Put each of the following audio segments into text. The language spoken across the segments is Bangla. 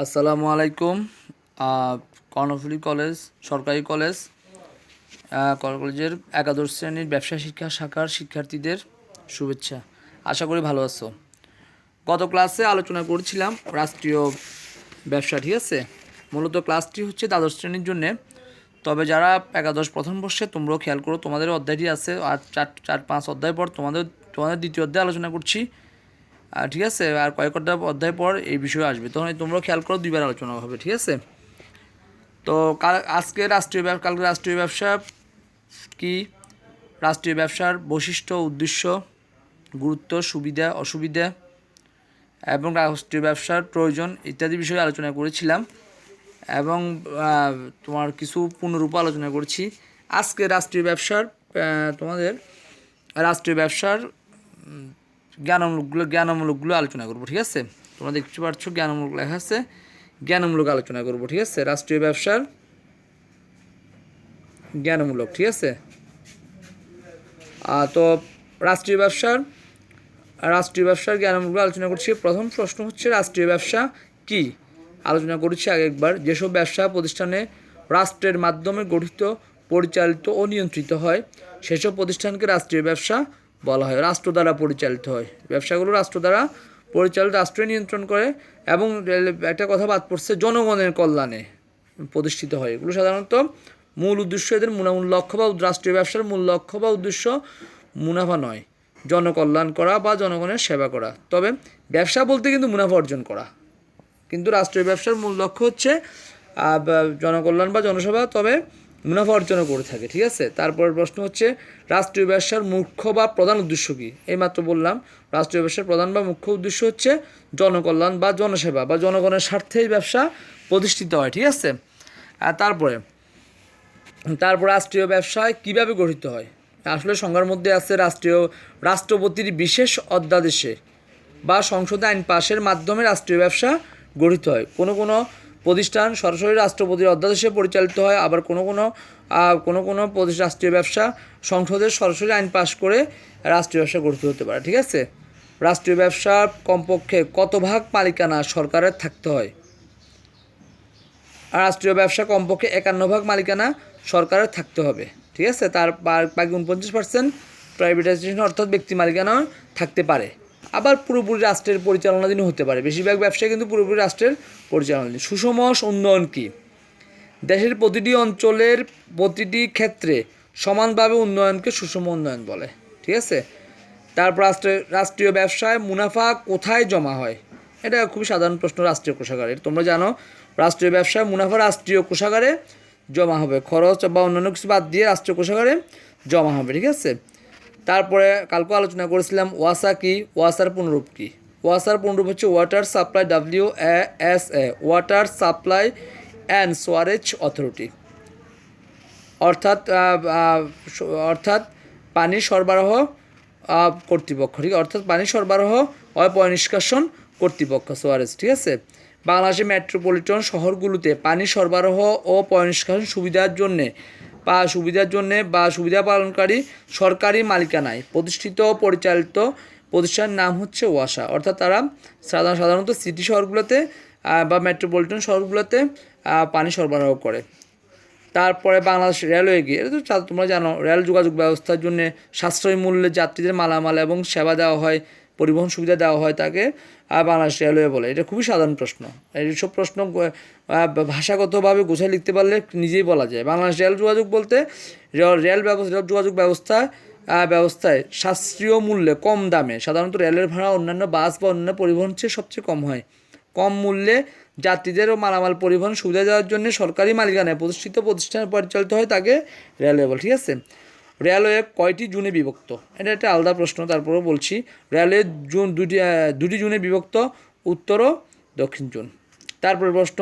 আসসালামু আলাইকুম। কর্ণফুলী কলেজ সরকারি কলেজ কলেজের একাদশ শ্রেণীর ব্যবসা শিক্ষা শাখার শিক্ষার্থীদের শুভেচ্ছা। আশা করি ভালো আছো। গত ক্লাসে আলোচনা করেছিলাম রাষ্ট্রীয় ব্যবসা, ঠিক আছে। মূলত ক্লাসটি হচ্ছে দ্বাদশ শ্রেণীর জন্যে, তবে যারা একাদশ প্রথম বর্ষে তোমরাও খেয়াল করো, তোমাদের অধ্যায়টি আছে আর চার পাঁচ অধ্যায় পর তোমাদের দ্বিতীয় অধ্যায় আলোচনা করছি, ঠিক আছে। আর কয়েকটা অধ্যায় পর এই বিষয়ে আসবে, তখন তোমরাও খেয়াল করো, দুইবার আলোচনা হবে, ঠিক আছে। তো কালকে রাষ্ট্রীয় ব্যবসা কি, রাষ্ট্রীয় ব্যবসার বৈশিষ্ট্য, উদ্দেশ্য, গুরুত্ব, সুবিধা অসুবিধা এবং রাষ্ট্রীয় ব্যবসার প্রয়োজন ইত্যাদি বিষয়ে আলোচনা করেছিলাম এবং তোমার কিছু পুনরূপ আলোচনা করেছি। আজকে তোমাদের রাষ্ট্রীয় ব্যবসার জ্ঞানমূলকগুলো আলোচনা করবো, ঠিক আছে। তোমরা দেখতে পাচ্ছ জ্ঞানমূলক লেখা আছে, জ্ঞানমূলক আলোচনা করবো, ঠিক আছে। রাষ্ট্রীয় ব্যবসার জ্ঞানমূলক, ঠিক আছে। তো রাষ্ট্রীয় ব্যবসার জ্ঞানমূলক আলোচনা করছি। প্রথম প্রশ্ন হচ্ছে রাষ্ট্রীয় ব্যবসা কি। আলোচনা করেছি আগে একবার, যেসব ব্যবসা প্রতিষ্ঠানে রাষ্ট্রের মাধ্যমে গঠিত, পরিচালিত ও নিয়ন্ত্রিত হয় সেসব প্রতিষ্ঠানকে রাষ্ট্রীয় ব্যবসা বলা হয়। রাষ্ট্র দ্বারা পরিচালিত হয় ব্যবসাগুলো, রাষ্ট্র দ্বারা পরিচালিত, রাষ্ট্রই নিয়ন্ত্রণ করে এবং একটা কথা বাদ পড়ছে, জনগণের কল্যাণে প্রতিষ্ঠিত হয়। এগুলো সাধারণত মূল উদ্দেশ্য, এদের মূল লক্ষ্য বা রাষ্ট্রীয় ব্যবসার মূল লক্ষ্য বা উদ্দেশ্য মুনাফা নয়, জনকল্যাণ করা বা জনগণের সেবা করা। তবে ব্যবসা বলতে কিন্তু মুনাফা অর্জন করা, কিন্তু রাষ্ট্রীয় ব্যবসার মূল লক্ষ্য হচ্ছে জনকল্যাণ বা জনসেবা, তবে মুনাফা অর্জনও করে থাকে, ঠিক আছে। তারপরের প্রশ্ন হচ্ছে রাষ্ট্রীয় ব্যবসার মুখ্য বা প্রধান উদ্দেশ্য কী। এইমাত্র বললাম, রাষ্ট্রীয় ব্যবসার প্রধান বা মুখ্য উদ্দেশ্য হচ্ছে জনকল্যাণ বা জনসেবা বা জনগণের স্বার্থেই ব্যবসা প্রতিষ্ঠিত হয়, ঠিক আছে। আর তারপর রাষ্ট্রীয় ব্যবসায় কিভাবে গঠিত হয়। আসলে সংজ্ঞার মধ্যে আছে রাষ্ট্রপতির বিশেষ অধ্যাদেশে বা সংসদে আইন পাশের মাধ্যমে রাষ্ট্রীয় ব্যবসা গঠিত হয়। কোনো কোনো প্রতিষ্ঠান সরাসরি রাষ্ট্রপতির অধ্যাদেশে পরিচালিত হয়, আবার কোনো রাষ্ট্রীয় ব্যবসা সংসদের সরাসরি আইন পাশ করে রাষ্ট্রীয় ব্যবসা গঠিত হতে পারে, ঠিক আছে। রাষ্ট্রীয় ব্যবসার কমপক্ষে কত ভাগ মালিকানা সরকারের থাকতে হয়। আর রাষ্ট্রীয় ব্যবসা কমপক্ষে 51 ভাগ মালিকানা সরকারের থাকতে হবে, ঠিক আছে। তার বাকি 49% প্রাইভেটাইজেশন অর্থাৎ ব্যক্তি মালিকানা থাকতে পারে। আবার পুরোপুরি রাষ্ট্রের পরিচালনাধীন হতে পারে। বেশিরভাগ ব্যবসায় কিন্তু পুরোপুরি রাষ্ট্রের পরিচালনাধীন। সুষম উন্নয়ন কি। দেশের প্রতিটি অঞ্চলের প্রতিটি ক্ষেত্রে সমানভাবে উন্নয়নকে সুষম উন্নয়ন বলে, ঠিক আছে। তারপর রাষ্ট্রীয় ব্যবসায় মুনাফা কোথায় জমা হয়। এটা খুবই সাধারণ প্রশ্ন। রাষ্ট্রীয় কোষাগারে, তোমরা জানো রাষ্ট্রীয় ব্যবসায় মুনাফা রাষ্ট্রীয় কোষাগারে জমা হবে, খরচ বা অন্যান্য কিছু বাদ দিয়ে রাষ্ট্রীয় কোষাগারে জমা হবে, ঠিক আছে। তারপরে কালকে আলোচনা করেছিলাম ওয়াসা কি, ওয়াসার পুনরূপ কি। ওয়াসার পুনরূপ হচ্ছে water supply, WASA, water supply and sewerage authority, অর্থাৎ পানি সরবরাহ কর্তৃপক্ষ, ঠিক, অর্থাৎ পানি সরবরাহ ও পয়ঃনিষ্কাশন কর্তৃপক্ষ, সোয়ারেজ, ঠিক আছে। বাংলাদেশের মেট্রোপলিটন শহরগুলোতে পানি সরবরাহ ও পয়ঃনিষ্কাশন সুবিধা পালনকারী সরকারি মালিকানায় প্রতিষ্ঠিত ও পরিচালিত প্রতিষ্ঠানের নাম হচ্ছে ওয়াসা। অর্থাৎ তারা সাধারণত সিটি শহরগুলোতে বা মেট্রোপলিটন শহরগুলোতে পানি সরবরাহ করে। তারপরে বাংলাদেশ রেলওয়ে গিয়ে, এটা তো তোমরা জানো, রেল যোগাযোগ ব্যবস্থার জন্য সাশ্রয়ী মূল্যে যাত্রীদের মালামাল এবং সেবা দেওয়া হয়, পরিবহন সুবিধা দেওয়া হয়, তাকে বাংলাদেশ রেলওয়ে বলে। এটা খুবই সাধারণ প্রশ্ন। এইসব প্রশ্ন ভাষাগতভাবে গোছায় লিখতে পারলে নিজেই বলা যায়। বাংলাদেশ রেল যোগাযোগ বলতে রেল যোগাযোগ ব্যবস্থায় সাশ্রয়ী মূল্যে কম দামে, সাধারণত রেলের ভাড়া অন্যান্য বাস বা অন্যান্য পরিবহন চেয়ে সবচেয়ে কম হয়, কম মূল্যে যাত্রীদের ও মালামাল পরিবহন সুবিধা দেওয়ার জন্য সরকারি মালিকানায় প্রতিষ্ঠান পরিচালিত হয়, তাকে রেলওয়ে বলে, ঠিক আছে। রেলওয়ে কয়টি জোনে বিভক্ত, এটা একটা আলাদা প্রশ্ন, তারপরেও বলছি। রেলওয়ে দুটি জোনে বিভক্ত, উত্তর ও দক্ষিণ জোন। তারপরে প্রশ্ন,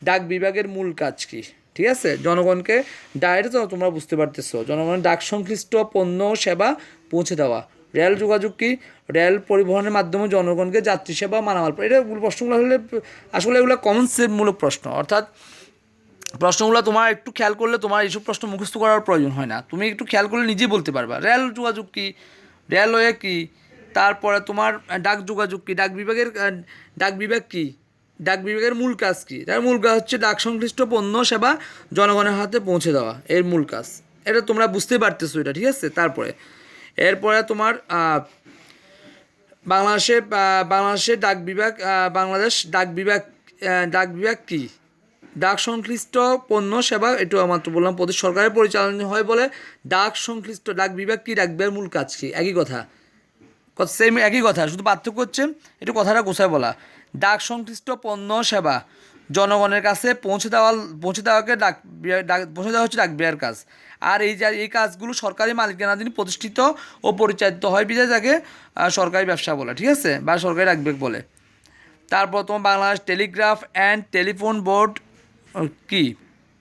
ডাক বিভাগের মূল কাজ কী, ঠিক আছে। জনগণকে ডায়ের, তো তোমরা বুঝতে পারতেছো, জনগণের ডাক সংশ্লিষ্ট পণ্য ও সেবা পৌঁছে দেওয়া। রেল যোগাযোগ কি, রেল পরিবহনের মাধ্যমে জনগণকে যাত্রী সেবা মালামাল, এটা প্রশ্নগুলো হলে আসলে এগুলো কমনসেপ্টমূলক প্রশ্ন, অর্থাৎ প্রশ্নগুলো তোমার একটু খেয়াল করলে তোমার এইসব প্রশ্ন মুখস্থ করার প্রয়োজন হয় না, তুমি একটু খেয়াল করলে নিজেই বলতে পারবা। রেল যোগাযোগ কী, রেলওয়ে কী, তারপরে তোমার ডাক যোগাযোগ কী, ডাক বিভাগ কী, ডাক বিভাগের মূল কাজ কী? তার মূল কাজ হচ্ছে ডাক সংশ্লিষ্ট পণ্য সেবা জনগণের হাতে পৌঁছে দেওয়া, এর মূল কাজ। এটা তোমরা বুঝতেই পারতেছো এটা, ঠিক আছে। এরপরে তোমার বাংলাদেশের ডাক বিভাগ, বাংলাদেশ ডাক বিভাগ কী? ডাক সংশ্লিষ্ট পণ্য সেবা, একটু মাত্র বললাম, প্রতি সরকারের পরিচালনা হয় বলে ডাক সংশ্লিষ্ট ডাক বিভাগ কী? ডাক বিভাগের মূল কাজ কী? একই কথা, সেম একই কথা, শুধু পার্থক্য হচ্ছে একটু কথাটা গোছায় বলা। ডাক সংশ্লিষ্ট পণ্য সেবা জনগণের কাছে পৌঁছে দেওয়াকে পৌঁছে দেওয়া হচ্ছে ডাক বিভাগের কাজ। আর এই কাজগুলো সরকারি মালিকানাধীন প্রতিষ্ঠিত ও পরিচালিত হয় বিধায় তাকে সরকারি ব্যবসা বলে, ঠিক আছে, বা সরকারি ডাক বিভাগ বলে। তারপর তোমার Bangladesh telegraph and telephone board কি?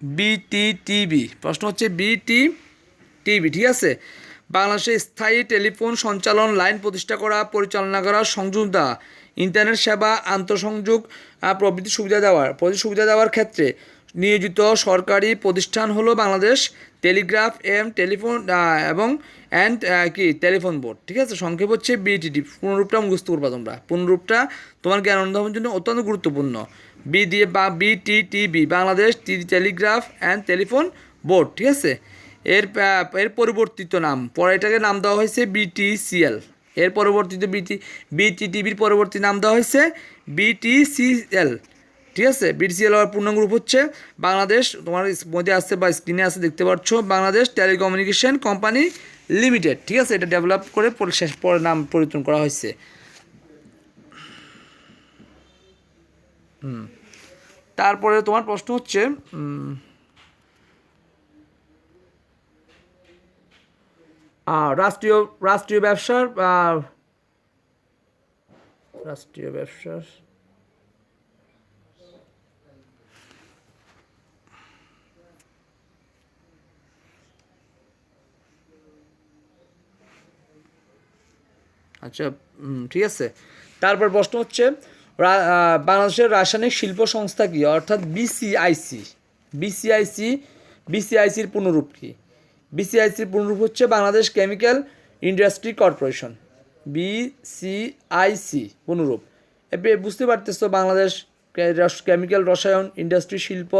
বিটিটিবি, প্রশ্ন হচ্ছে বিটিটিবি, ঠিক আছে। বাংলাদেশে স্থায়ী টেলিফোন সঞ্চালন লাইন প্রতিষ্ঠা করা, পরিচালনা করা, সংযোগ দেওয়া, ইন্টারনেট সেবা, আন্তঃসংযোগ প্রভৃতি সুবিধা দেওয়ার ক্ষেত্রে নিয়োজিত সরকারি প্রতিষ্ঠান হলো Bangladesh telegraph and telephone board, ঠিক আছে। সংক্ষেপ হচ্ছে বিটিটি। পুনরূপটা মুখস্থ করবা তোমরা, পুনরূপটা তোমার জ্ঞান অর্জনের জন্য অত্যন্ত গুরুত্বপূর্ণ। BTTB, Bangladesh telegraph and telephone board, ঠিক আছে। এর পরিবর্তিত নাম, পরে এটাকে নাম দেওয়া হয়েছে বিটিসিএল। এর পরবর্তীতে বিটিটিবির পরবর্তী নাম দেওয়া হয়েছে বিটিসিএল, ঠিক আছে। বিটিসিএল এর পূর্ণাঙ্গ রূপ হচ্ছে বাংলাদেশ, তোমার মধ্যে আসছে বা স্ক্রিনে আসছে দেখতে পাচ্ছ, বাংলাদেশ টেলিকমিউনিকেশন কোম্পানি লিমিটেড, ঠিক আছে। এটা ডেভেলপ করে পরে নাম পরিবর্তন করা হয়েছে। তারপরে তোমার প্রশ্ন হচ্ছে রাষ্ট্রীয় ব্যবসার আচ্ছা, ঠিক আছে। তারপর প্রশ্ন হচ্ছে বাংলাদেশের রাসায়নিক শিল্প সংস্থা কি? অর্থাৎ বিসিআইসির পূর্ণরূপ কি? বিসিআইসির পূর্ণরূপ হচ্ছে Bangladesh chemical industry corporation, BCIC পূর্ণরূপ। এবার বুঝতে পারতেছো, বাংলাদেশ কেমিক্যাল রসায়ন ইন্ডাস্ট্রি শিল্প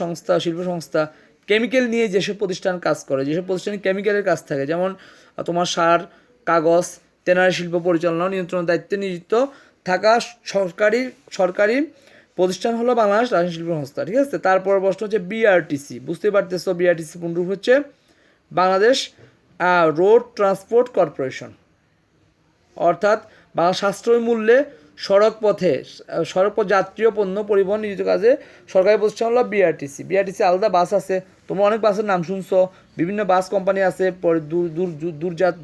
সংস্থা কেমিক্যাল নিয়ে যেসব প্রতিষ্ঠান কাজ করে, যেসব প্রতিষ্ঠানে কেমিক্যালের কাজ থাকে, যেমন তোমার সার, কাগজ, তেনারি শিল্প পরিচালনা নিয়ন্ত্রণের দায়িত্বে নিযুক্ত থাকা সরকারি প্রতিষ্ঠান হলো বাংলাদেশ রাসায়নিক শিল্প সংস্থা, ঠিক আছে। তারপর প্রশ্ন হচ্ছে বিআরটিসি, বুঝতে পারতেছো, বিআরটিসি পূর্ণরূপ হচ্ছে বাংলাদেশ রোড ট্রান্সপোর্ট কর্পোরেশন, অর্থাৎ সাশ্রয়ী মূল্যে সড়ক পথে যাত্রীয় পণ্য পরিবহন নিয়োজিত কাজে সরকারি প্রতিষ্ঠান হলো বিআরটিসি। আলাদা বাস আছে, তোমরা অনেক বাসের নাম শুনছো, বিভিন্ন বাস কোম্পানি আছে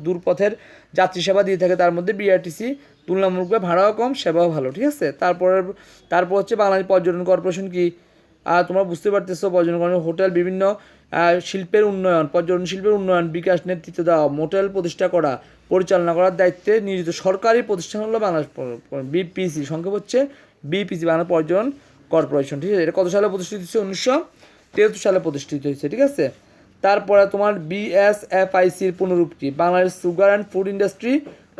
দূর পথের যাত্রী সেবা দিয়ে থাকে, তার মধ্যে বিআরটিসি তুলনামূলকভাবে ভাড়াও কম, সেবাও ভালো, ঠিক আছে। তারপর হচ্ছে বাংলাদেশ পর্যটন কর্পোরেশন কি? তোমরা বুঝতে পারতেছো, পর্যটন হোটেল, বিভিন্ন পর্যটন শিল্পের উন্নয়ন বিকাশ নেতৃত্ব দেওয়া, মোটেল প্রতিষ্ঠা করা, পরিচালনা করার দায়িত্বে নিয়োজিত সরকারি প্রতিষ্ঠান হলো বাংলাদেশ বিপিসি, সংক্ষেপ হচ্ছে বিপিসি, বাংলাদেশ পর্যটন কর্পোরেশন, ঠিক আছে। এটা কত সালে প্রতিষ্ঠিত হয়েছে? 1973 সালে প্রতিষ্ঠিত হয়েছে, ঠিক আছে। তারপরে তোমার বিএসএফআইসির পূর্ণরূপ কি? Bangladesh sugar and food industry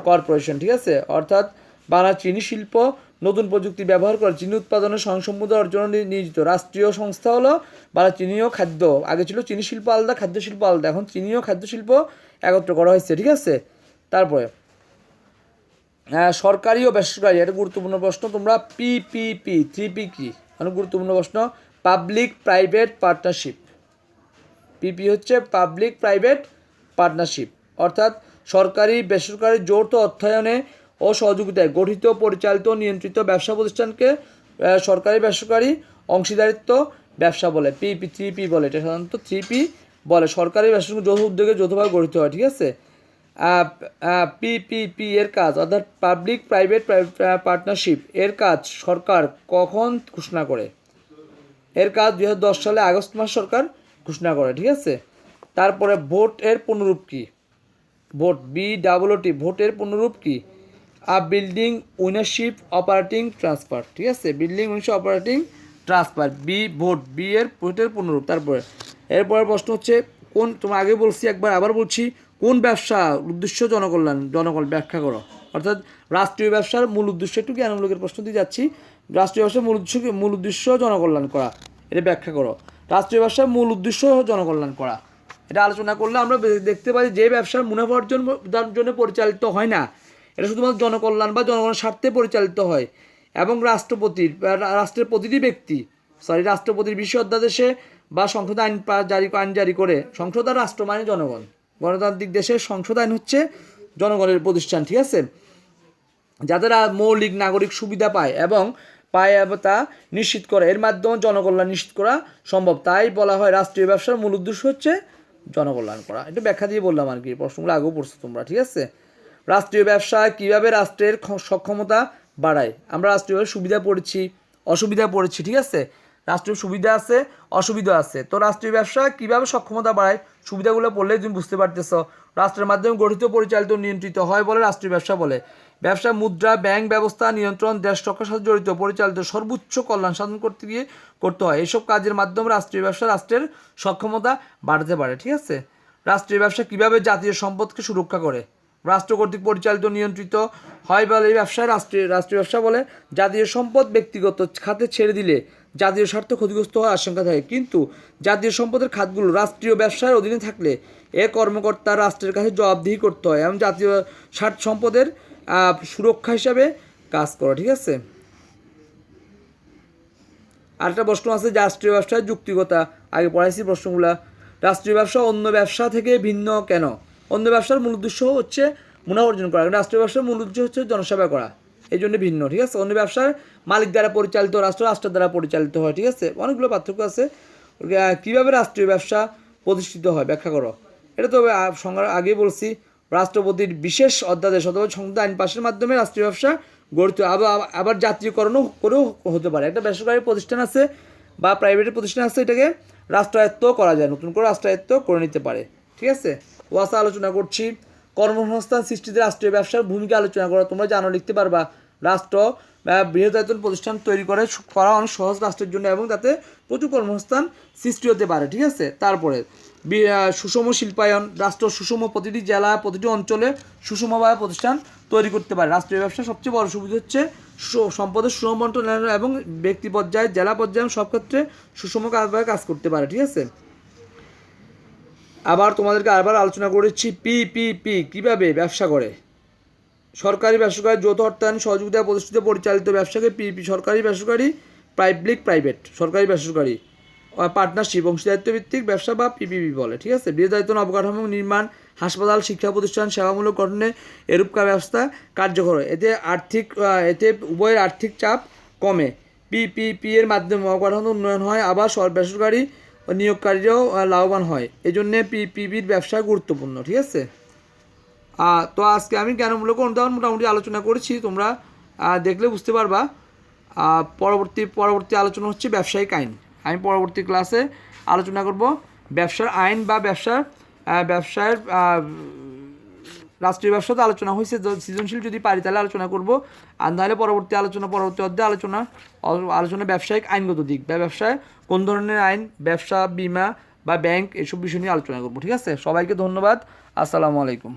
corporation, ঠিক আছে। অর্থাৎ বাংলাদেশ চিনি শিল্প নতুন প্রযুক্তি ব্যবহার করে চিনি উৎপাদনের স্বয়ংসম্পূর্ণ অর্জনে নিয়োজিত রাষ্ট্রীয় সংস্থা হলো বাংলাদেশ চিনি ও খাদ্য। আগে ছিল চিনি শিল্প আলাদা, খাদ্য শিল্প আলাদা, এখন চিনি ও খাদ্য শিল্প একত্র করা হয়েছে, ঠিক আছে। তারপরে সরকারি ও বেসরকারি, এটা গুরুত্বপূর্ণ প্রশ্ন, তোমরা পিপিপি 3P কি? অনেক গুরুত্বপূর্ণ প্রশ্ন। পাবলিক প্রাইভেট পার্টনারশিপ, পিপি হচ্ছে পাবলিক প্রাইভেট পার্টনারশিপ, অর্থাৎ সরকারি বেসরকারি যৌথ অর্থায়নে ও সহযোগিতায় গঠিত পরিচালিত নিয়ন্ত্রিত ব্যবসা প্রতিষ্ঠানকে সরকারি বেসরকারি অংশীদারিত্ব ব্যবসা বলে, পিপি 3P বলে, এটা সাধারণত 3P বলে। সরকারি বেসরকারি যৌথ উদ্যোগে যৌথভাবে গঠিত হয়, ঠিক আছে। পিপিপি এর কাজ, অর্থাৎ পাবলিক প্রাইভেট পার্টনারশিপ এর কাজ সরকার কখন ঘোষণা করে? এর কাজ 2010 সালে আগস্ট মাস সরকার ঘোষণা করে, ঠিক আছে। তারপরে ভোট এর পূর্ণরূপ কি? BOOT, ভোটের পূর্ণরূপ কি? বিল্ডিং ওনারশিপ অপারেটিং ট্রান্সফার, ঠিক আছে। বিল্ডিং ওনারশিপ অপারেটিং ট্রান্সফার, এর ভোটের পূর্ণরূপ। এরপরে প্রশ্ন হচ্ছে তোমরা আগে বলছি, আবার বলছি, কোন ব্যবসা উদ্দেশ্য জনকল্যাণ ব্যাখ্যা করো। অর্থাৎ রাষ্ট্রীয় ব্যবসার মূল উদ্দেশ্য, একটু জ্ঞানমূলকের প্রশ্ন দিয়ে যাচ্ছি। রাষ্ট্রীয় ব্যবসার মূল উদ্দেশ্য জনকল্যাণ করা, এটা ব্যাখ্যা করো। রাষ্ট্রীয় ব্যবসার মূল উদ্দেশ্য জনকল্যাণ করা, এটা আলোচনা করলে আমরা দেখতে পাই যে ব্যবসার মুনাফা অর্জনের জন্য পরিচালিত হয় না, এটা শুধুমাত্র জনকল্যাণ বা জনগণের স্বার্থে পরিচালিত হয় এবং রাষ্ট্রের প্রতিটি ব্যক্তি রাষ্ট্রপতির বিশেষ অধ্যাদেশে বা সংসদ আইন জারি করে, সংসদ আর রাষ্ট্র মানে জনগণ, গণতান্ত্রিক দেশের সংসদ আইন হচ্ছে জনগণের প্রতিষ্ঠান, ঠিক আছে, যাদের মৌলিক নাগরিক সুবিধা পায় তা নিশ্চিত করে, এর মাধ্যমে জনকল্যাণ নিশ্চিত করা সম্ভব। তাই বলা হয় রাষ্ট্রীয় ব্যবসার মূল উদ্দেশ্য হচ্ছে জনকল্যাণ করা। এটা ব্যাখ্যা দিয়ে বললাম আর কি, প্রশ্নগুলো আগেও পড়ছো তোমরা, ঠিক আছে। রাষ্ট্রীয় ব্যবসা কীভাবে রাষ্ট্রের সক্ষমতা বাড়ায়, আমরা রাষ্ট্রীয় সুবিধা পড়েছি, অসুবিধা পড়েছি, ঠিক আছে, রাষ্ট্রীয় সুবিধা আছে, অসুবিধা আছে। তো রাষ্ট্রীয় ব্যবসা কীভাবে সক্ষমতা বাড়ায়, সুবিধাগুলো পড়লেই তুমি বুঝতে পারতেছ। রাষ্ট্রের মাধ্যমে গঠিত, পরিচালিত, নিয়ন্ত্রিত হয় বলে রাষ্ট্রীয় ব্যবসা বলে। ব্যবসা মুদ্রা, ব্যাংক ব্যবস্থা নিয়ন্ত্রণ, দেশ রক্ষার সাথে জড়িত, পরিচালিত, সর্বোচ্চ কল্যাণ সাধন করতে হয়। এইসব কাজের মাধ্যমে রাষ্ট্রীয় ব্যবসা রাষ্ট্রের সক্ষমতা বাড়াতে পারে, ঠিক আছে। রাষ্ট্রীয় ব্যবসা কীভাবে জাতীয় সম্পদকে সুরক্ষা করে, রাষ্ট্র কর্তৃক পরিচালিত, নিয়ন্ত্রিত হয় বলে এই ব্যবসায় রাষ্ট্রীয় ব্যবসা বলে। জাতীয় সম্পদ ব্যক্তিগত খাতে ছেড়ে দিলে জাতীয় স্বার্থ ক্ষতিগ্রস্ত হওয়ার আশঙ্কা থাকে, কিন্তু জাতীয় সম্পদের খাতগুলো রাষ্ট্রীয় ব্যবসার অধীনে থাকলে কর্মকর্তা রাষ্ট্রের কাছে জবাবদিহি করতে হয় এবং জাতীয় সম্পদের সুরক্ষা হিসাবে কাজ করে, ঠিক আছে। আরেকটা প্রশ্ন আছে, রাষ্ট্রীয় ব্যবসার যুক্তিকতা, আগে পড়াইছি প্রশ্নগুলা। রাষ্ট্রীয় ব্যবসা অন্য ব্যবসা থেকে ভিন্ন কেন? অন্য ব্যবসার মূল উদ্দেশ্য হচ্ছে মুনাফা অর্জন করা, রাষ্ট্রীয় ব্যবসার মূল উদ্দেশ্য হচ্ছে জনসেবা করা, এই জন্য ভিন্ন, ঠিক আছে। অন্য ব্যবসার মালিক দ্বারা পরিচালিত, রাষ্ট্রের দ্বারা পরিচালিত হয়, ঠিক আছে, অনেকগুলো পার্থক্য আছে। কীভাবে রাষ্ট্রীয় ব্যবসা প্রতিষ্ঠিত হয় ব্যাখ্যা করো। এটা তো আগেই বলছি, রাষ্ট্রপতির বিশেষ অধ্যাদেশ অথবা সংসদ আইন পাশের মাধ্যমে রাষ্ট্রীয় ব্যবসা গঠিত, আবার জাতীয়করণও করেও হতে পারে। একটা বেসরকারি প্রতিষ্ঠান আছে বা প্রাইভেটের প্রতিষ্ঠান আছে, এটাকে রাষ্ট্রায়ত্ত করা যায়, নতুন করে রাষ্ট্রায়ত্ত করে নিতে পারে, ঠিক আছে। ওয়াসা আলোচনা করছি, কর্মসংস্থান সৃষ্টিতে রাষ্ট্রীয় ব্যবসার ভূমিকা আলোচনা করা। তোমরা জানো, লিখতে পারবা, রাষ্ট্র বৃহদায়তন প্রতিষ্ঠান তৈরি করা অনেক সহজ রাষ্ট্রের জন্য এবং তাতে প্রচুর কর্মসংস্থান সৃষ্টি হতে পারে, ঠিক আছে। তারপরে সুষম শিল্পায়ন, রাষ্ট্র সুষম প্রতিটি জেলা, প্রতিটি অঞ্চলে সুষমভাবে প্রতিষ্ঠান তৈরি করতে পারে। রাষ্ট্রীয় ব্যবসার সবচেয়ে বড় সুবিধা হচ্ছে সম্পদের সুষম বন্টন এবং ব্যক্তি পর্যায়ে, জেলা পর্যায়ে সব ক্ষেত্রে সুষমভাবে কাজ করতে পারে, ঠিক আছে। আবার তোমাদেরকে আবার আলোচনা করেছি পিপিপি কীভাবে ব্যবসা করে। সরকারি বেসরকারি যৌথ অর্থায়ন সহযোগিতা প্রতিষ্ঠিত পরিচালিত ব্যবসাকে পিপি, সরকারি বেসরকারি, প্রাইভেট, সরকারি বেসরকারি, পার্টনারশিপ, অংশীদারিত্ব ভিত্তিক ব্যবসা বা পিপিপি বলে, ঠিক আছে। বৃহদায়তন অবকাঠামো নির্মাণ, হাসপাতাল, শিক্ষা প্রতিষ্ঠান, সেবামূলক গঠনে এরূপ ব্যবস্থা কার্যকর। এতে উভয়ের আর্থিক চাপ কমে। পিপিপি এর মাধ্যমে অবকাঠামো উন্নয়ন হয়, আবার বেসরকারি নিয়োগকারীরাও লাভবান হয়। এই জন্যে পিপিপির ব্যবসা গুরুত্বপূর্ণ, ঠিক আছে। তো আজকে আমি জ্ঞানমূলক অনুদান মোটামুটি আলোচনা করেছি, তোমরা দেখলে বুঝতে পারবা। পরবর্তী আলোচনা হচ্ছে ব্যবসায়িক আইন। আমি পরবর্তী ক্লাসে আলোচনা করব ব্যবসার আইন বা ব্যবসার রাষ্ট্রীয় ব্যবসাতে আলোচনা হয়েছে, সৃজনশীল যদি পারি তাহলে আলোচনা করব, আর নাহলে পরবর্তী অধ্যায়ে আলোচনা ব্যবসায়িক আইনগত দিক বা ব্যবসায় কোন ধরনের আইন, ব্যবসা, বীমা বা ব্যাংক, এসব বিষয় নিয়ে আলোচনা করব, ঠিক আছে। সবাইকে ধন্যবাদ, আসসালামু আলাইকুম।